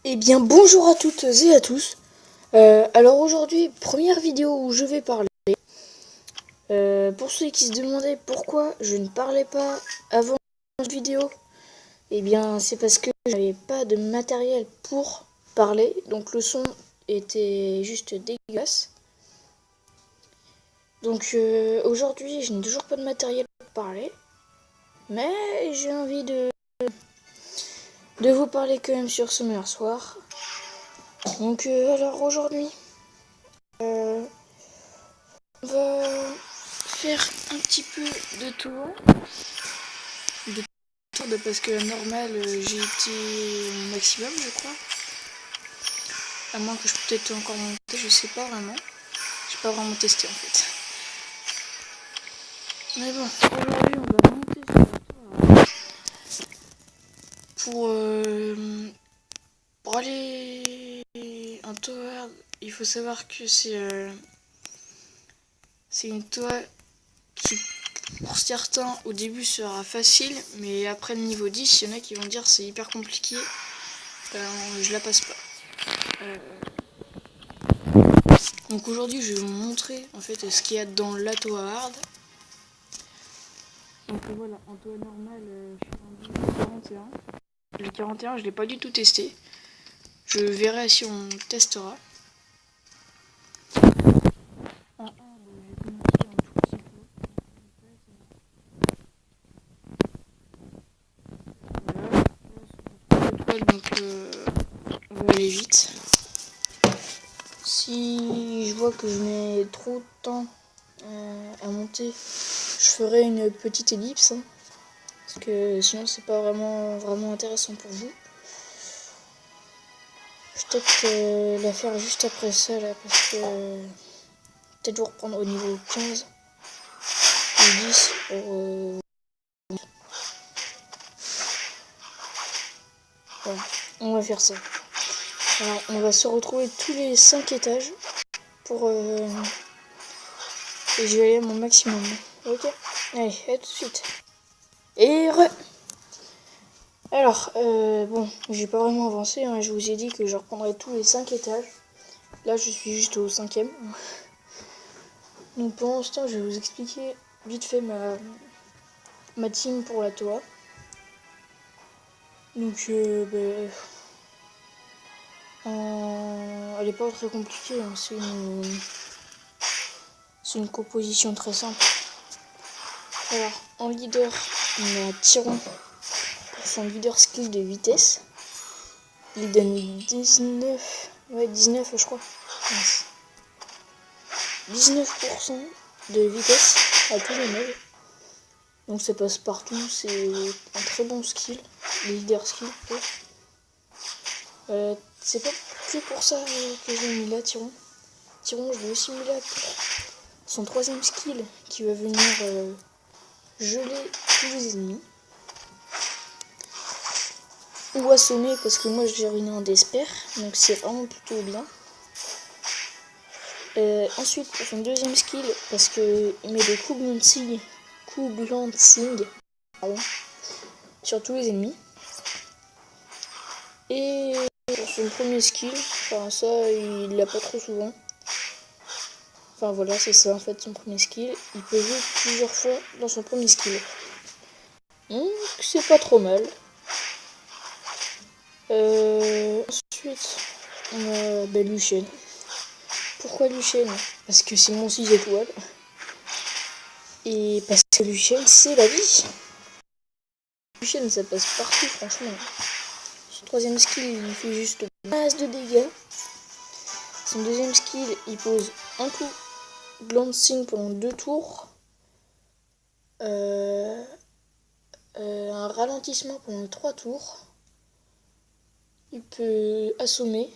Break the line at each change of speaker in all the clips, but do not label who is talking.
Eh bien bonjour à toutes et à tous. Alors aujourd'hui, première vidéo où je vais parler. Pour ceux qui se demandaient pourquoi je ne parlais pas avant cette vidéo, eh bien c'est parce que j'avais pas de matériel pour parler, donc le son était juste dégueulasse. Donc aujourd'hui, je n'ai toujours pas de matériel pour parler, mais j'ai envie de vous parler quand même sur ce meilleur soir. Donc alors aujourd'hui, on va faire un petit peu de tour. Parce que normal, j'ai été au maximum, je crois. À moins que je peux peut-être encore monter, je sais pas vraiment. J'ai pas vraiment testé en fait. Mais bon, aujourd'hui on va monter sur la tour. Pour aller en tour, il faut savoir que c'est une tour qui pour certains au début sera facile, mais après le niveau 10, il y en a qui vont dire c'est hyper compliqué, je la passe pas. Donc aujourd'hui je vais vous montrer en fait ce qu'il y a dans la tour hard. Donc voilà, en tour normal, je suis rendu 41. Le 41 je l'ai pas du tout testé. Je verrai si on testera. En hard, j'ai commencé un tout petit peu. Voilà, donc on va aller vite. Si je vois que je mets trop de temps à monter, je ferai une petite ellipse, hein, parce que sinon c'est pas vraiment intéressant pour vous. Je vais peut-être la faire juste après ça là, parce que peut-être vous reprendre au niveau 15 ou 10 pour voilà. On va faire ça. Alors on va se retrouver tous les 5 étages pour et je vais aller à mon maximum. Ok. Allez, à tout de suite. Et alors, bon, j'ai pas vraiment avancé, hein. Je vous ai dit que je reprendrais tous les 5 étages. Là, je suis juste au 5e. Donc, pour l'instant, je vais vous expliquer vite fait ma team pour la Toa. Donc, elle est pas très compliquée, hein. C'est une composition très simple. Alors, en leader, on a Tyron pour son leader skill de vitesse. Il donne 19, ouais 19 je crois. 19% de vitesse à tous les mobs. Donc ça passe partout, c'est un très bon skill, leader skill. C'est pas que pour ça que j'ai mis là Tyron. Tyron, je l'ai aussi mis là pour son 3ème skill qui va venir geler tous les ennemis. Ou assommer parce que moi j'ai ruiné en desper, donc c'est vraiment plutôt bien. Ensuite pour son 2ème skill, parce que il met des coups glancing sur tous les ennemis. Et pour son 1er skill, enfin ça il l'a pas trop souvent. Enfin voilà, c'est ça en fait son 1er skill. Il peut jouer plusieurs fois dans son 1er skill. Donc c'est pas trop mal. Ensuite, on a Lucien. Pourquoi Lucien? Parce que c'est mon 6 étoiles. Et parce que Lucien, c'est la vie. Lucien, ça passe partout, franchement. Son 3ème skill, il fait juste masse de dégâts. Son 2ème skill, il pose un coup glancing pendant 2 tours. Un ralentissement pendant 3 tours. Il peut assommer.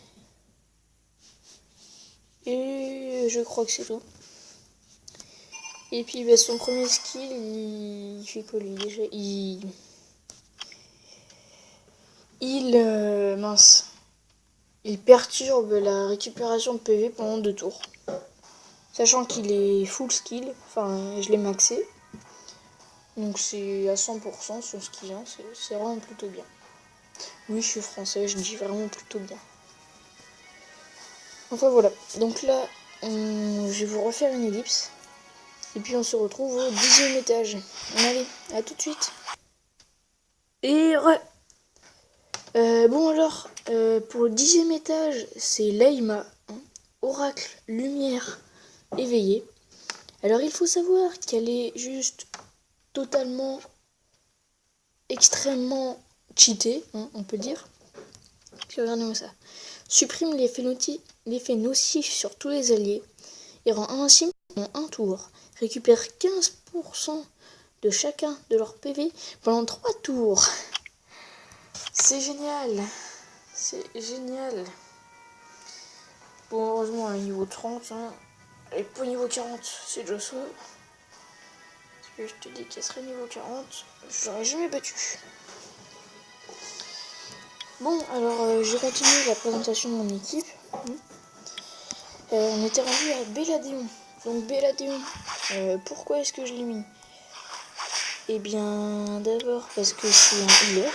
Et je crois que c'est tout. Et puis son 1er skill, il fait quoi lui déjà? Il perturbe la récupération de PV pendant 2 tours. Sachant qu'il est full skill, enfin je l'ai maxé. Donc c'est à 100% son skill, hein. C'est vraiment plutôt bien. Oui, je suis français, je dis vraiment plutôt bien. Enfin voilà, donc là, je vais vous refaire une ellipse. Et puis on se retrouve au 10e étage. Allez, à tout de suite. Et bon alors, pour le 10e étage, c'est Leïma, hein, oracle, lumière, éveillée. Alors il faut savoir qu'elle est juste totalement, extrêmement cheatée, hein, on peut dire. Puis regardez-moi ça. Supprime l'effet nocif sur tous les alliés et rend invincible en un tour. Récupère 15% de chacun de leurs PV pendant 3 tours. C'est génial. C'est génial. Bon, heureusement, à niveau 30, hein, et pas niveau 40, c'est déjà ça. Parce que je te dis qu'elle serait niveau 40, j'aurais jamais battu. Bon, alors j'ai continué la présentation de mon équipe. On était rendu à Belladeon. Donc Belladeon, pourquoi est-ce que je l'ai mis? Eh bien, d'abord parce que c'est un healer.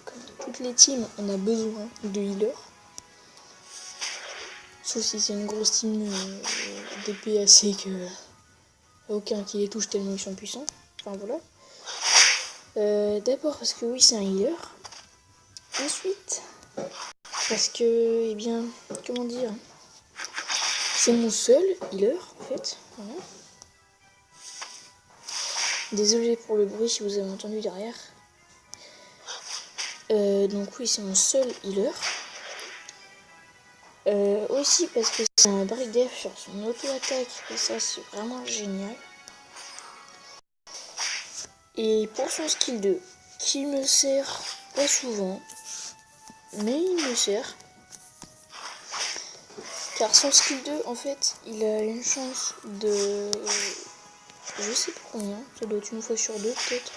Comme toutes les teams, on a besoin de healer. Sauf si c'est une grosse team d'épée assez que aucun qui les touche tellement ils sont puissants. Enfin voilà. D'abord parce que oui, c'est un healer. Ensuite, parce que, eh bien, comment dire, c'est mon seul healer en fait. Voilà. Désolé pour le bruit si vous avez entendu derrière. Donc oui, c'est mon seul healer. Aussi parce que c'est un break def sur son auto-attaque. Et ça, c'est vraiment génial. Et pour son skill 2, qui me sert pas souvent, mais il me sert. Car son skill 2, en fait, il a une chance de... Je sais pas combien, ça doit être une fois sur deux peut-être.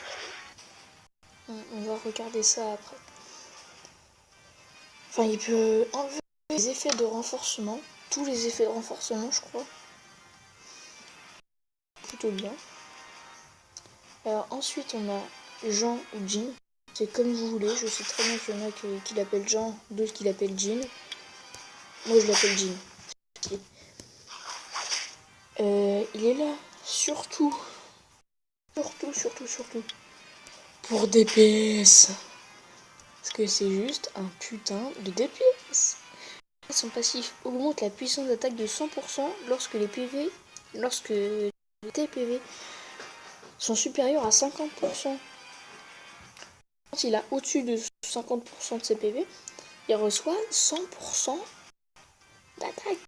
On va regarder ça après. Enfin, il peut enlever les effets de renforcement. Tous les effets de renforcement, je crois. Plutôt bien. Alors ensuite, on a Jean ou Jean. C'est comme vous voulez. Je sais très bien qu'il y en a qui l'appellent Jean, d'autres qui l'appellent Jean. Moi, je l'appelle Jean. Il est là, surtout, pour DPS. Parce que c'est juste un putain de DPS. Son passif augmente la puissance d'attaque de 100% lorsque les TPV sont supérieurs à 50%. Quand il a au-dessus de 50% de ses PV, il reçoit 100% d'attaque.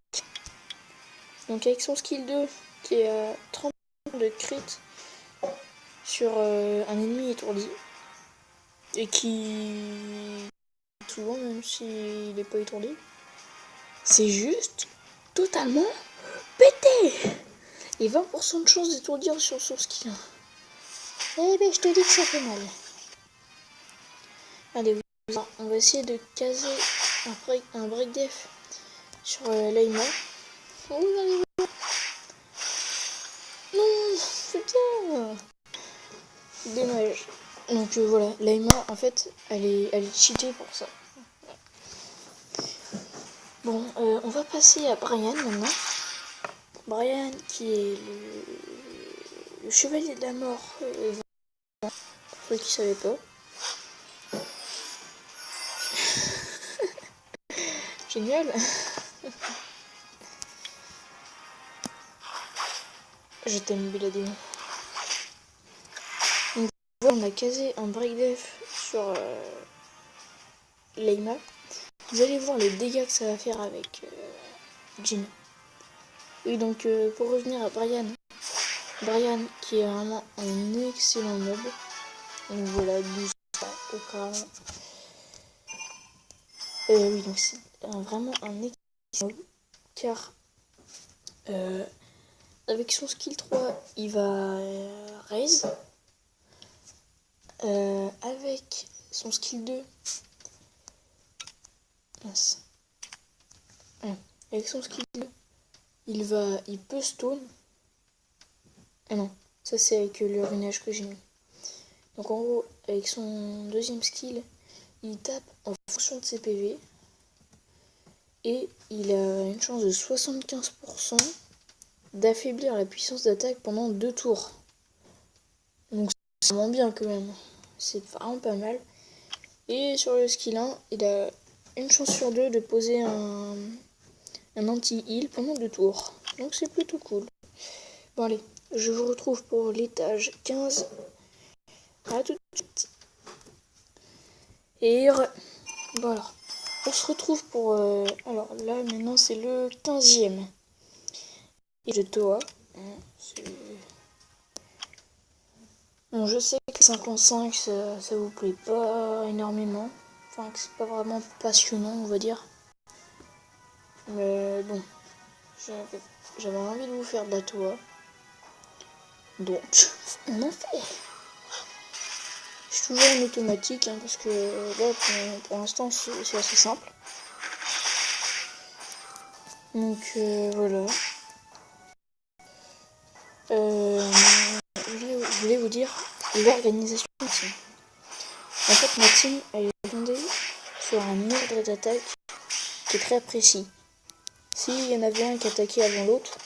Donc avec son skill 2 qui est à 30% de crit sur un ennemi étourdi, et qui souvent même s'il n'est pas étourdi, c'est juste totalement pété. Et 20% de chance d'étourdir sur son skill 1. Eh ben je te dis que ça fait mal. Allez, on va essayer de caser un break def sur Leïma. Oh, allez, non, putain. Dommage. Donc voilà, Leïma en fait elle est cheatée pour ça. Bon, on va passer à Brian maintenant. Brian qui est le chevalier de la mort, pour ceux qui savaient pas. Génial. Je t'aime, Belladeon. Donc voilà, on a casé un break def sur Leïma. Vous allez voir les dégâts que ça va faire avec Jean. Oui, donc pour revenir à Brian. Brian qui est vraiment un excellent mob. Donc voilà, 12 au crâne. Oui, donc c'est vraiment un excellent mob. Car avec son skill 3, il va raise. Avec son skill 2, mince. Avec son skill 2, il peut stone. Ah non, ça c'est avec le ruinage que j'ai mis. Donc en gros, avec son deuxième skill, il tape en fonction de ses PV. Et il a une chance de 75% d'affaiblir la puissance d'attaque pendant 2 tours. Donc c'est vraiment bien quand même. C'est vraiment pas mal. Et sur le skill 1, il a une chance sur 2 de poser un anti-heal pendant 2 tours. Donc c'est plutôt cool. Bon allez, je vous retrouve pour l'étage 15. À tout de suite. Et voilà. On se retrouve pour... alors là, maintenant, c'est le 15e. Et de Toa. Bon, je sais que 55, ça vous plaît pas énormément. Enfin, que c'est pas vraiment passionnant, on va dire. Mais bon, j'avais envie de vous faire de la Toa. Donc, on en fait. Je suis toujours en automatique, hein, parce que là, pour l'instant, c'est assez simple. Donc, voilà. Je voulais vous dire l'organisation de ma team. En fait, ma team, elle est fondée sur un ordre d'attaque qui est très précis. S'il y en avait un qui attaquait avant l'autre,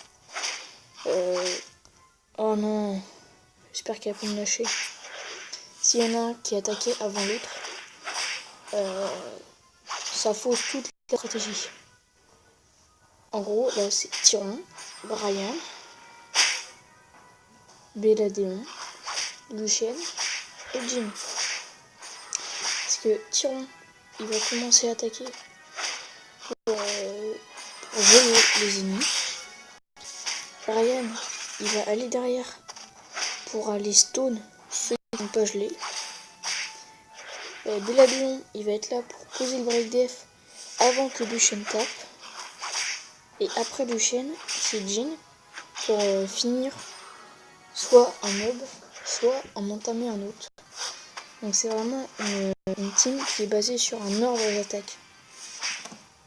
oh non, j'espère qu'il va pas me lâcher. S'il y en a un qui attaquait avant l'autre, ça fausse toute la stratégie. En gros, là, c'est Tyron, Brian, Belladeon, Lucienne et Jim. Parce que Tyron, il va commencer à attaquer pour voler les ennemis. Brian, il va aller derrière pour aller stone ceux qui n'ont pas gelé. Belladeon, il va être là pour poser le break def avant que Lucienne tape. Et après Lucienne, c'est Jin pour finir soit un mob, soit en entamer un autre. Donc c'est vraiment une team qui est basée sur un ordre d'attaque.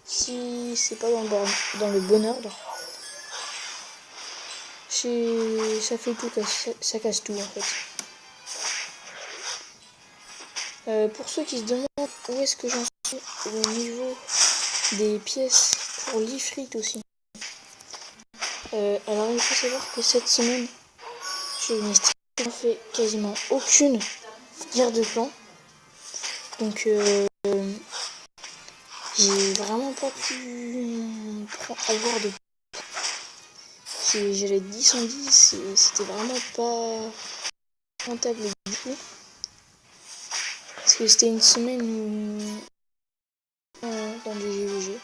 Si c'est pas dans le bon ordre, ça fait tout, ça casse tout en fait. Pour ceux qui se demandent où est-ce que j'en suis au niveau des pièces pour l'Ifrit aussi. Alors il faut savoir que cette semaine, je n'ai strictement fait quasiment aucune guerre de clan. Donc j'ai vraiment pas pu avoir de... J'allais 10 en 10 et c'était vraiment pas rentable du tout. Parce que c'était une semaine où... dans des GVG.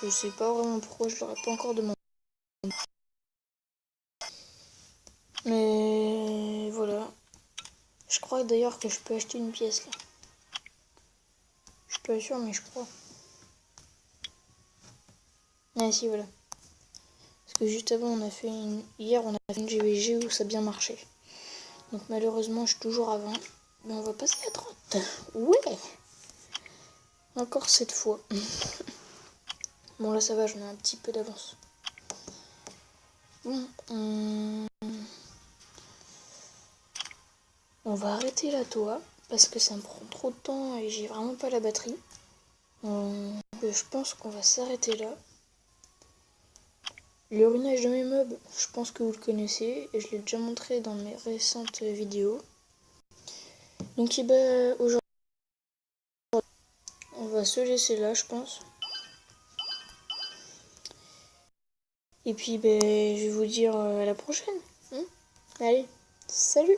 Je sais pas vraiment pourquoi, je l'aurais pas encore demandé. Mais voilà. Je crois d'ailleurs que je peux acheter une pièce là. Je suis pas sûre mais je crois. Ah si voilà. Parce que juste avant hier on a fait une GVG où ça a bien marché. Donc malheureusement je suis toujours avant. Mais on va passer à 30. Ouais. Encore cette fois. Bon là ça va, j'en ai un petit peu d'avance. Bon, on va arrêter la Toa parce que ça me prend trop de temps et j'ai vraiment pas la batterie. Je pense qu'on va s'arrêter là. Le runage de mes mobs, je pense que vous le connaissez et je l'ai déjà montré dans mes récentes vidéos. Donc aujourd'hui, on va se laisser là, je pense. Et puis je vais vous dire à la prochaine. Allez, salut!